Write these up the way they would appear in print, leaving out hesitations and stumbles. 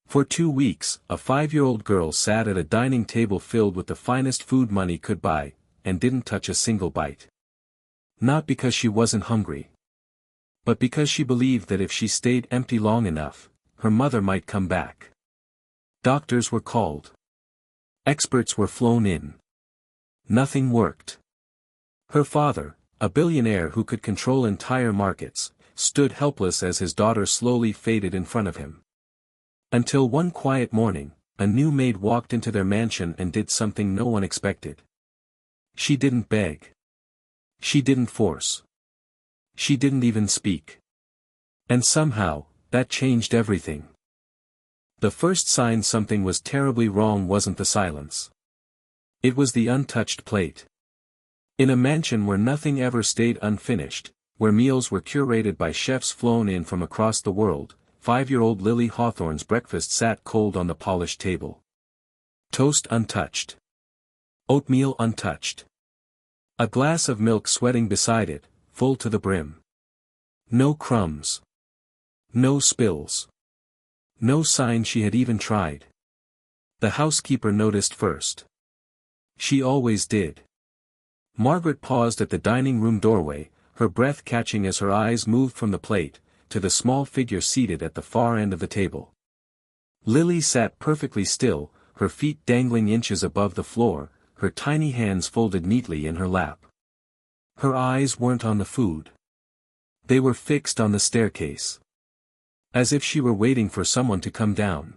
For 2 weeks, a 5-year-old girl sat at a dining table filled with the finest food money could buy, and didn't touch a single bite. Not because she wasn't hungry, but because she believed that if she stayed empty long enough, her mother might come back. Doctors were called. Experts were flown in. Nothing worked. Her father, a billionaire who could control entire markets, stood helpless as his daughter slowly faded in front of him. Until one quiet morning, a new maid walked into their mansion and did something no one expected. She didn't beg. She didn't force. She didn't even speak. And somehow, that changed everything. The first sign something was terribly wrong wasn't the silence. It was the untouched plate. In a mansion where nothing ever stayed unfinished, where meals were curated by chefs flown in from across the world, 5-year-old Lily Hawthorne's breakfast sat cold on the polished table. Toast untouched. Oatmeal untouched. A glass of milk sweating beside it, full to the brim. No crumbs. No spills. No sign she had even tried. The housekeeper noticed first. She always did. Margaret paused at the dining room doorway, her breath catching as her eyes moved from the plate to the small figure seated at the far end of the table. Lily sat perfectly still, her feet dangling inches above the floor, her tiny hands folded neatly in her lap. Her eyes weren't on the food. They were fixed on the staircase. As if she were waiting for someone to come down.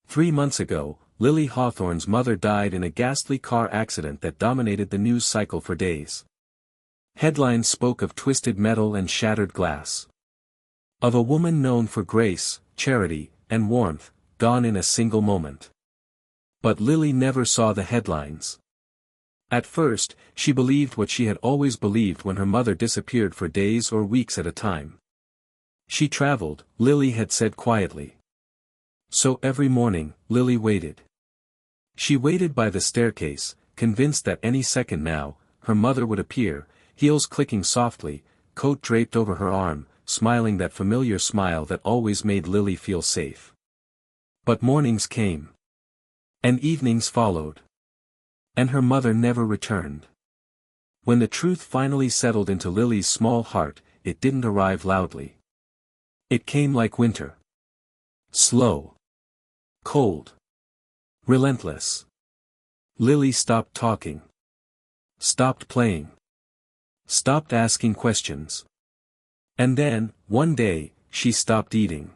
3 months ago, Lily Hawthorne's mother died in a ghastly car accident that dominated the news cycle for days. Headlines spoke of twisted metal and shattered glass. Of a woman known for grace, charity, and warmth, gone in a single moment. But Lily never saw the headlines. At first, she believed what she had always believed when her mother disappeared for days or weeks at a time. She traveled, Lily had said quietly. So every morning, Lily waited. She waited by the staircase, convinced that any second now, her mother would appear, heels clicking softly, coat draped over her arm, smiling that familiar smile that always made Lily feel safe. But mornings came. And evenings followed. And her mother never returned. When the truth finally settled into Lily's small heart, it didn't arrive loudly. It came like winter. Slow. Cold. Relentless. Lily stopped talking. Stopped playing. Stopped asking questions. And then, one day, she stopped eating.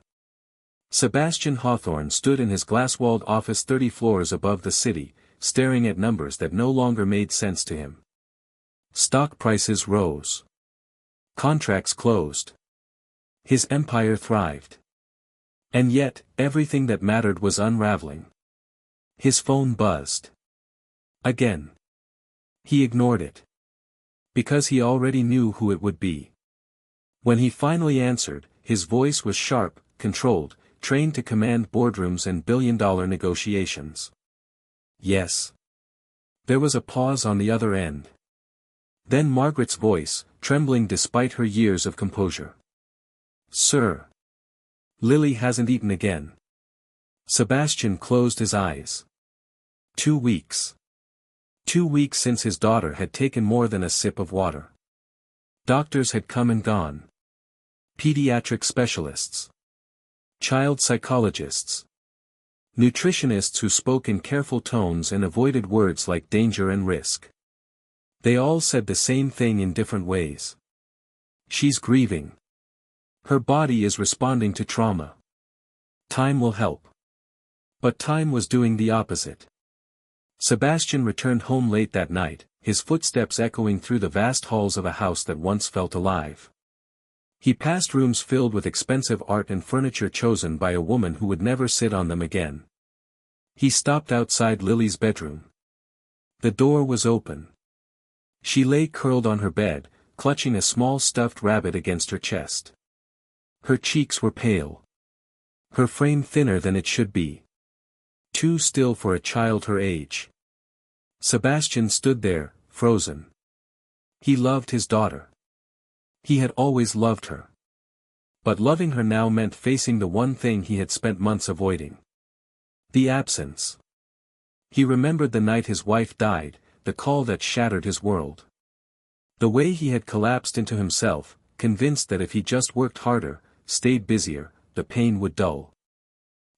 Sebastian Hawthorne stood in his glass-walled office 30 floors above the city, staring at numbers that no longer made sense to him. Stock prices rose. Contracts closed. His empire thrived. And yet, everything that mattered was unraveling. His phone buzzed. Again. He ignored it. Because he already knew who it would be. When he finally answered, his voice was sharp, controlled, trained to command boardrooms and billion-dollar negotiations. Yes. There was a pause on the other end. Then Margaret's voice, trembling despite her years of composure. Sir. Lily hasn't eaten again. Sebastian closed his eyes. 2 weeks. 2 weeks since his daughter had taken more than a sip of water. Doctors had come and gone. Pediatric specialists. Child psychologists. Nutritionists who spoke in careful tones and avoided words like danger and risk. They all said the same thing in different ways. She's grieving. Her body is responding to trauma. Time will help. But time was doing the opposite. Sebastian returned home late that night, his footsteps echoing through the vast halls of a house that once felt alive. He passed rooms filled with expensive art and furniture chosen by a woman who would never sit on them again. He stopped outside Lily's bedroom. The door was open. She lay curled on her bed, clutching a small stuffed rabbit against her chest. Her cheeks were pale. Her frame thinner than it should be. Too still for a child her age. Sebastian stood there, frozen. He loved his daughter. He had always loved her. But loving her now meant facing the one thing he had spent months avoiding. The absence. He remembered the night his wife died, the call that shattered his world. The way he had collapsed into himself, convinced that if he just worked harder, stayed busier, the pain would dull.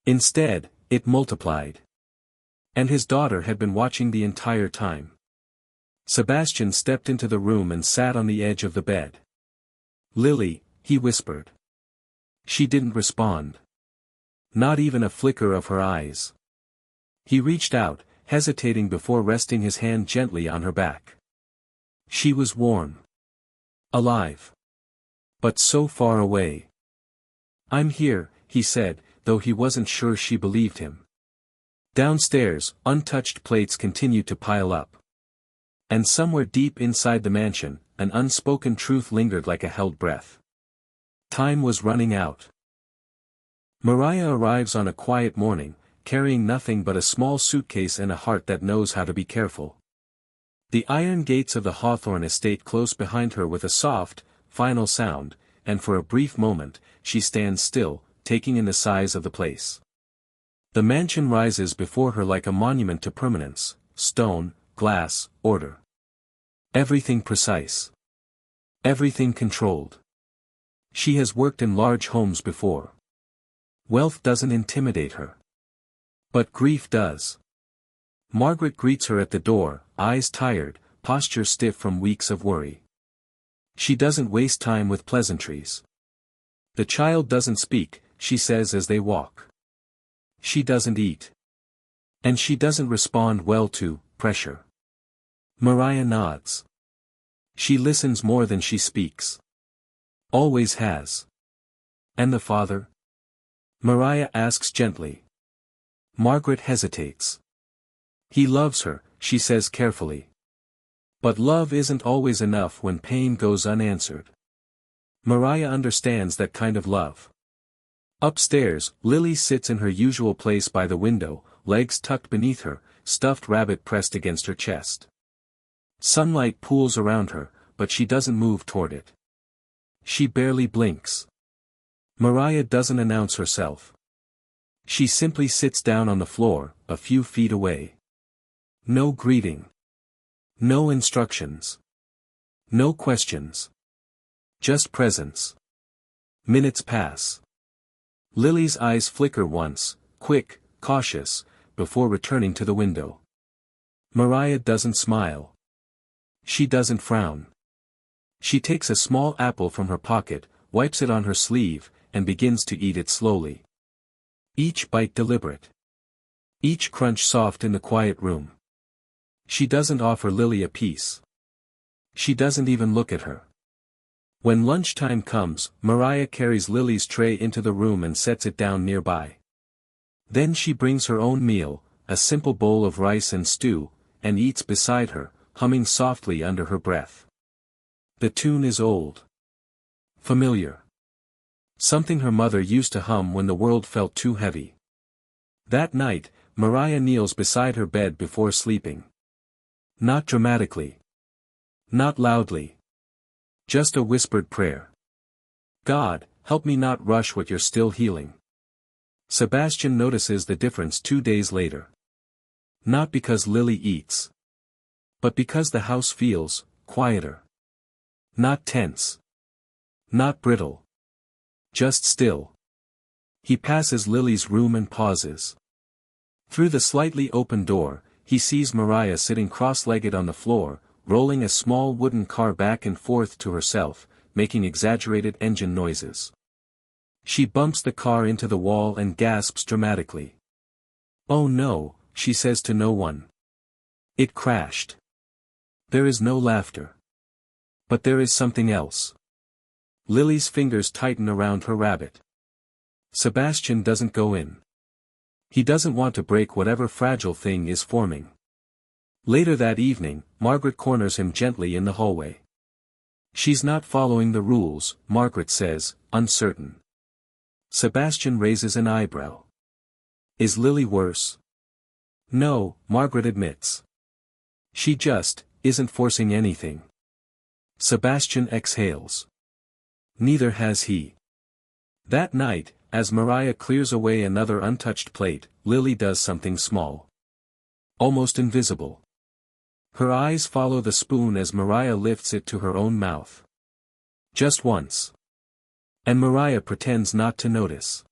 Instead, it multiplied. And his daughter had been watching the entire time. Sebastian stepped into the room and sat on the edge of the bed. "Lily," he whispered. She didn't respond. Not even a flicker of her eyes. He reached out, hesitating before resting his hand gently on her back. She was warm. Alive. But so far away. "I'm here," he said, though he wasn't sure she believed him. Downstairs, untouched plates continued to pile up. And somewhere deep inside the mansion, an unspoken truth lingered like a held breath. Time was running out. Mariah arrives on a quiet morning, carrying nothing but a small suitcase and a heart that knows how to be careful. The iron gates of the Hawthorne estate close behind her with a soft, final sound, and for a brief moment, she stands still, taking in the size of the place. The mansion rises before her like a monument to permanence, stone, glass, order. Everything precise. Everything controlled. She has worked in large homes before. Wealth doesn't intimidate her. But grief does. Margaret greets her at the door, eyes tired, posture stiff from weeks of worry. She doesn't waste time with pleasantries. "The child doesn't speak," she says as they walk. She doesn't eat. And she doesn't respond well to pressure. Mariah nods. She listens more than she speaks. Always has. "And the father?" Mariah asks gently. Margaret hesitates. "He loves her," she says carefully. But love isn't always enough when pain goes unanswered. Mariah understands that kind of love. Upstairs, Lily sits in her usual place by the window, legs tucked beneath her, stuffed rabbit pressed against her chest. Sunlight pools around her, but she doesn't move toward it. She barely blinks. Mariah doesn't announce herself. She simply sits down on the floor, a few feet away. No greeting. No instructions. No questions. Just presence. Minutes pass. Lily's eyes flicker once, quick, cautious, before returning to the window. Mariah doesn't smile. She doesn't frown. She takes a small apple from her pocket, wipes it on her sleeve, and begins to eat it slowly. Each bite deliberate. Each crunch soft in the quiet room. She doesn't offer Lily a piece. She doesn't even look at her. When lunchtime comes, Mariah carries Lily's tray into the room and sets it down nearby. Then she brings her own meal, a simple bowl of rice and stew, and eats beside her, humming softly under her breath. The tune is old. Familiar. Something her mother used to hum when the world felt too heavy. That night, Mariah kneels beside her bed before sleeping. Not dramatically. Not loudly. Just a whispered prayer. "God, help me not rush what you're still healing." Sebastian notices the difference 2 days later. Not because Lily eats. But because the house feels quieter. Not tense. Not brittle. Just still. He passes Lily's room and pauses. Through the slightly open door, he sees Mariah sitting cross-legged on the floor, rolling a small wooden car back and forth to herself, making exaggerated engine noises. She bumps the car into the wall and gasps dramatically. "Oh no," she says to no one. "It crashed." There is no laughter. But there is something else. Lily's fingers tighten around her rabbit. Sebastian doesn't go in. He doesn't want to break whatever fragile thing is forming. Later that evening, Margaret corners him gently in the hallway. "She's not following the rules," Margaret says, uncertain. Sebastian raises an eyebrow. "Is Lily worse?" "No," Margaret admits. "She just isn't forcing anything." Sebastian exhales. Neither has he. That night, as Mariah clears away another untouched plate, Lily does something small. Almost invisible. Her eyes follow the spoon as Mariah lifts it to her own mouth. Just once. And Mariah pretends not to notice.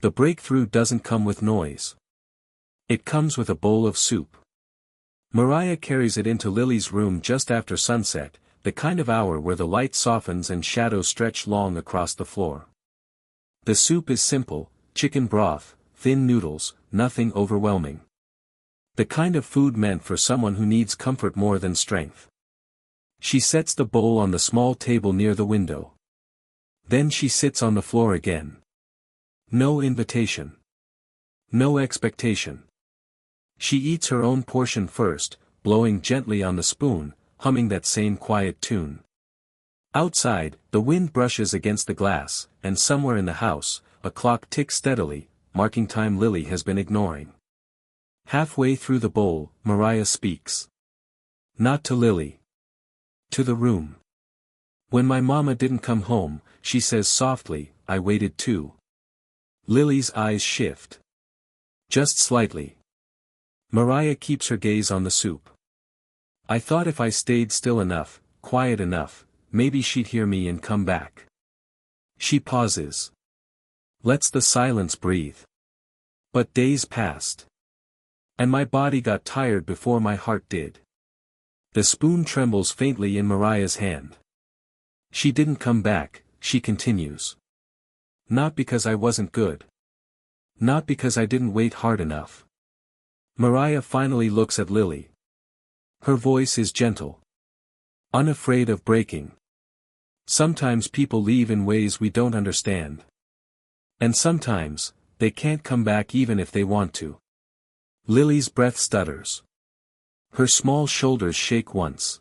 The breakthrough doesn't come with noise. It comes with a bowl of soup. Mariah carries it into Lily's room just after sunset, the kind of hour where the light softens and shadows stretch long across the floor. The soup is simple, chicken broth, thin noodles, nothing overwhelming. The kind of food meant for someone who needs comfort more than strength. She sets the bowl on the small table near the window. Then she sits on the floor again. No invitation. No expectation. She eats her own portion first, blowing gently on the spoon, humming that same quiet tune. Outside, the wind brushes against the glass, and somewhere in the house, a clock ticks steadily, marking time Lily has been ignoring. Halfway through the bowl, Mariah speaks. Not to Lily. To the room. When my mama didn't come home, she says softly, I waited too. Lily's eyes shift. Just slightly. Mariah keeps her gaze on the soup. I thought if I stayed still enough, quiet enough, maybe she'd hear me and come back. She pauses. Lets the silence breathe. But days passed. And my body got tired before my heart did. The spoon trembles faintly in Mariah's hand. She didn't come back, she continues. Not because I wasn't good. Not because I didn't wait hard enough. Mariah finally looks at Lily. Her voice is gentle. Unafraid of breaking. Sometimes people leave in ways we don't understand. And sometimes, they can't come back even if they want to. Lily's breath stutters. Her small shoulders shake once.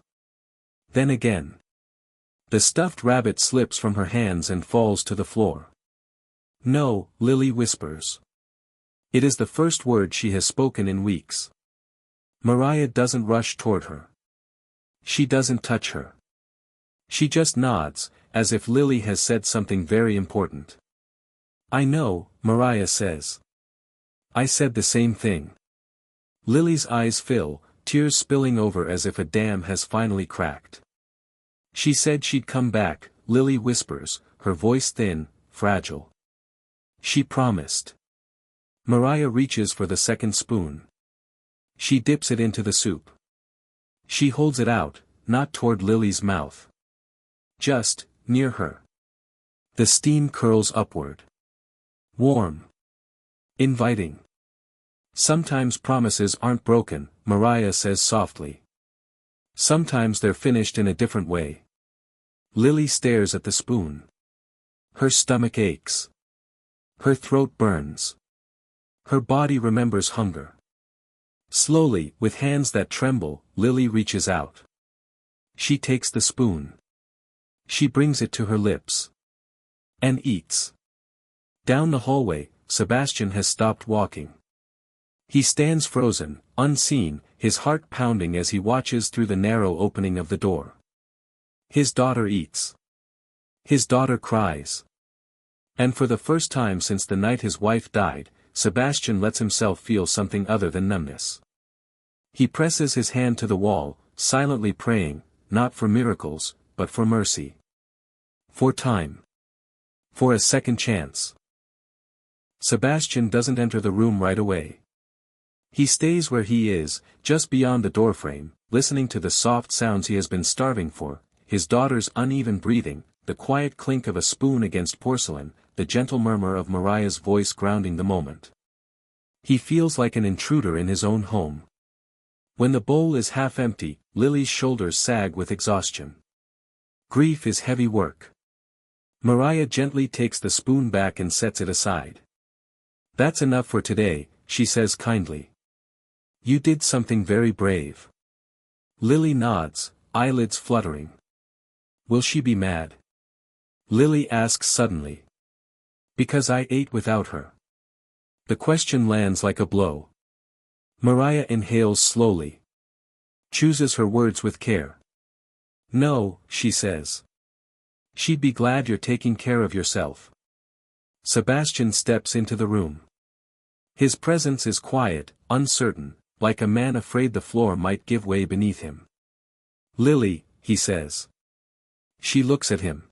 Then again. The stuffed rabbit slips from her hands and falls to the floor. No, Lily whispers. It is the first word she has spoken in weeks. Mariah doesn't rush toward her. She doesn't touch her. She just nods, as if Lily has said something very important. I know, Mariah says. I said the same thing. Lily's eyes fill, tears spilling over as if a dam has finally cracked. She said she'd come back, Lily whispers, her voice thin, fragile. She promised. Mariah reaches for the second spoon. She dips it into the soup. She holds it out, not toward Lily's mouth. Just, near her. The steam curls upward. Warm. Inviting. Sometimes promises aren't broken, Mariah says softly. Sometimes they're finished in a different way. Lily stares at the spoon. Her stomach aches. Her throat burns. Her body remembers hunger. Slowly, with hands that tremble, Lily reaches out. She takes the spoon. She brings it to her lips. And eats. Down the hallway, Sebastian has stopped walking. He stands frozen, unseen, his heart pounding as he watches through the narrow opening of the door. His daughter eats. His daughter cries. And for the first time since the night his wife died, Sebastian lets himself feel something other than numbness. He presses his hand to the wall, silently praying, not for miracles, but for mercy. For time. For a second chance. Sebastian doesn't enter the room right away. He stays where he is, just beyond the doorframe, listening to the soft sounds he has been starving for, his daughter's uneven breathing, the quiet clink of a spoon against porcelain, the gentle murmur of Mariah's voice grounding the moment. He feels like an intruder in his own home. When the bowl is half empty, Lily's shoulders sag with exhaustion. Grief is heavy work. Mariah gently takes the spoon back and sets it aside. That's enough for today, she says kindly. You did something very brave. Lily nods, eyelids fluttering. Will she be mad? Lily asks suddenly. Because I ate without her. The question lands like a blow. Mariah inhales slowly. Chooses her words with care. No, she says. She'd be glad you're taking care of yourself. Sebastian steps into the room. His presence is quiet, uncertain, like a man afraid the floor might give way beneath him. Lily, he says. She looks at him.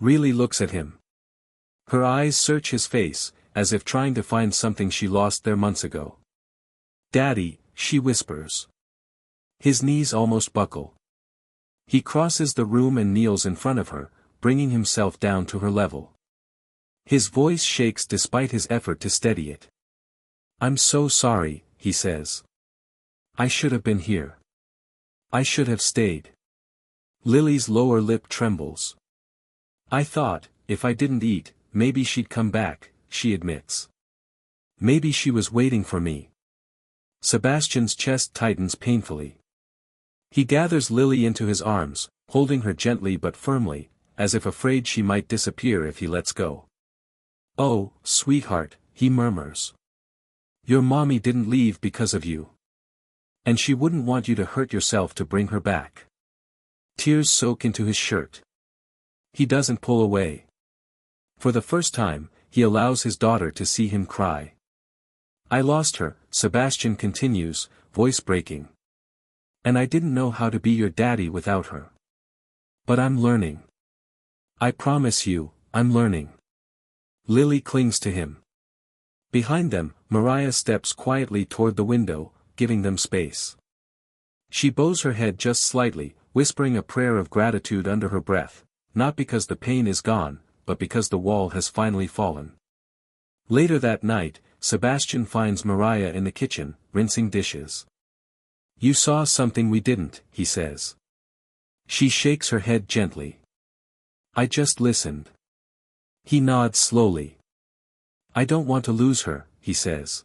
Really looks at him. Her eyes search his face, as if trying to find something she lost there months ago. Daddy, she whispers. His knees almost buckle. He crosses the room and kneels in front of her, bringing himself down to her level. His voice shakes despite his effort to steady it. I'm so sorry, he says. I should have been here. I should have stayed. Lily's lower lip trembles. I thought, if I didn't eat, maybe she'd come back, she admits. Maybe she was waiting for me. Sebastian's chest tightens painfully. He gathers Lily into his arms, holding her gently but firmly, as if afraid she might disappear if he lets go. Oh, sweetheart, he murmurs. Your mommy didn't leave because of you. And she wouldn't want you to hurt yourself to bring her back. Tears soak into his shirt. He doesn't pull away. For the first time, he allows his daughter to see him cry. I lost her, Sebastian continues, voice breaking. And I didn't know how to be your daddy without her. But I'm learning. I promise you, I'm learning. Lily clings to him. Behind them, Mariah steps quietly toward the window, giving them space. She bows her head just slightly, whispering a prayer of gratitude under her breath, not because the pain is gone, but because the wall has finally fallen. Later that night, Sebastian finds Mariah in the kitchen, rinsing dishes. You saw something we didn't, he says. She shakes her head gently. I just listened. He nods slowly. I don't want to lose her, he says.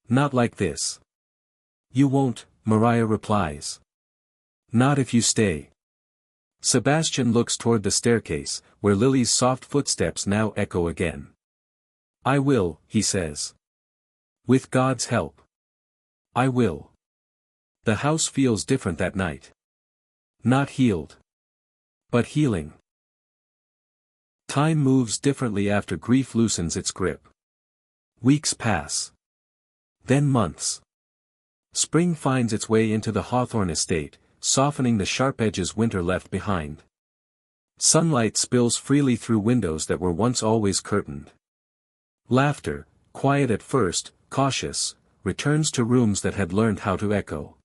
Not like this. You won't, Mariah replies. Not if you stay. Sebastian looks toward the staircase, where Lily's soft footsteps now echo again. I will, he says. With God's help. I will. The house feels different that night. Not healed. But healing. Time moves differently after grief loosens its grip. Weeks pass. Then months. Spring finds its way into the Hawthorne estate, softening the sharp edges winter left behind. Sunlight spills freely through windows that were once always curtained. Laughter, quiet at first, cautious, returns to rooms that had learned how to echo.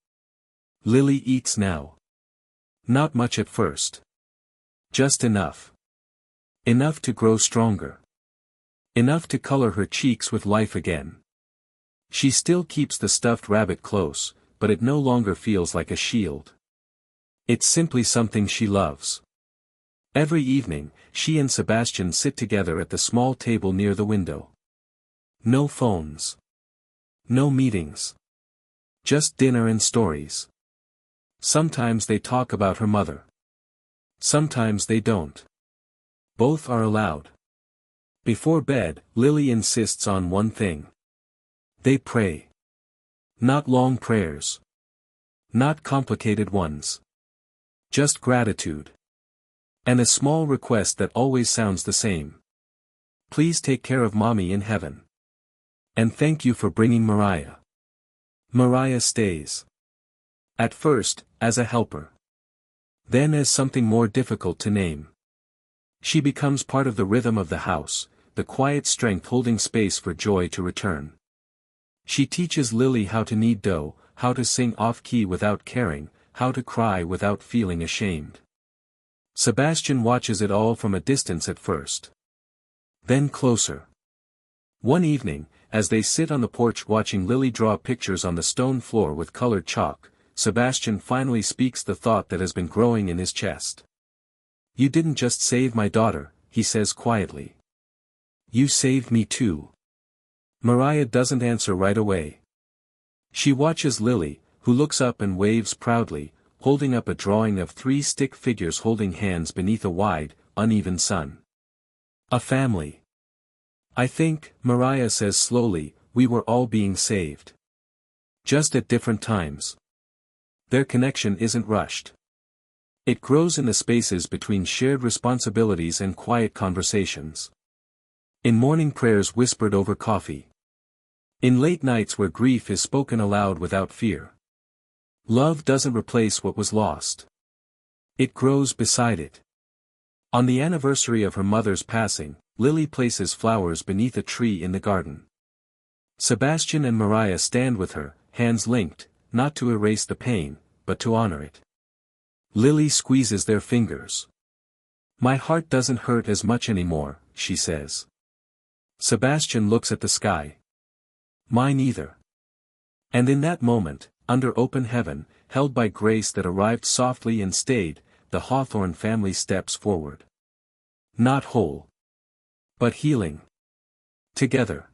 Lily eats now. Not much at first. Just enough. Enough to grow stronger. Enough to color her cheeks with life again. She still keeps the stuffed rabbit close, but it no longer feels like a shield. It's simply something she loves. Every evening, she and Sebastian sit together at the small table near the window. No phones. No meetings. Just dinner and stories. Sometimes they talk about her mother. Sometimes they don't. Both are allowed. Before bed, Lily insists on one thing. They pray. Not long prayers. Not complicated ones. Just gratitude. And a small request that always sounds the same. Please take care of Mommy in heaven. And thank you for bringing Mariah. Mariah stays. At first, as a helper. Then as something more difficult to name. She becomes part of the rhythm of the house, the quiet strength holding space for joy to return. She teaches Lily how to knead dough, how to sing off-key without caring, how to cry without feeling ashamed. Sebastian watches it all from a distance at first. Then closer. One evening, as they sit on the porch watching Lily draw pictures on the stone floor with colored chalk, Sebastian finally speaks the thought that has been growing in his chest. You didn't just save my daughter, he says quietly. You saved me too. Mariah doesn't answer right away. She watches Lily, who looks up and waves proudly, holding up a drawing of 3 stick figures holding hands beneath a wide, uneven sun. A family. I think, Mariah says slowly, we were all being saved. Just at different times. Their connection isn't rushed. It grows in the spaces between shared responsibilities and quiet conversations. In morning prayers whispered over coffee. In late nights where grief is spoken aloud without fear. Love doesn't replace what was lost. It grows beside it. On the anniversary of her mother's passing, Lily places flowers beneath a tree in the garden. Sebastian and Mariah stand with her, hands linked, not to erase the pain, but to honor it. Lily squeezes their fingers. "My heart doesn't hurt as much anymore," she says. Sebastian looks at the sky. "Mine either." And in that moment, under open heaven, held by grace that arrived softly and stayed, the Hawthorne family steps forward. Not whole, but healing. Together.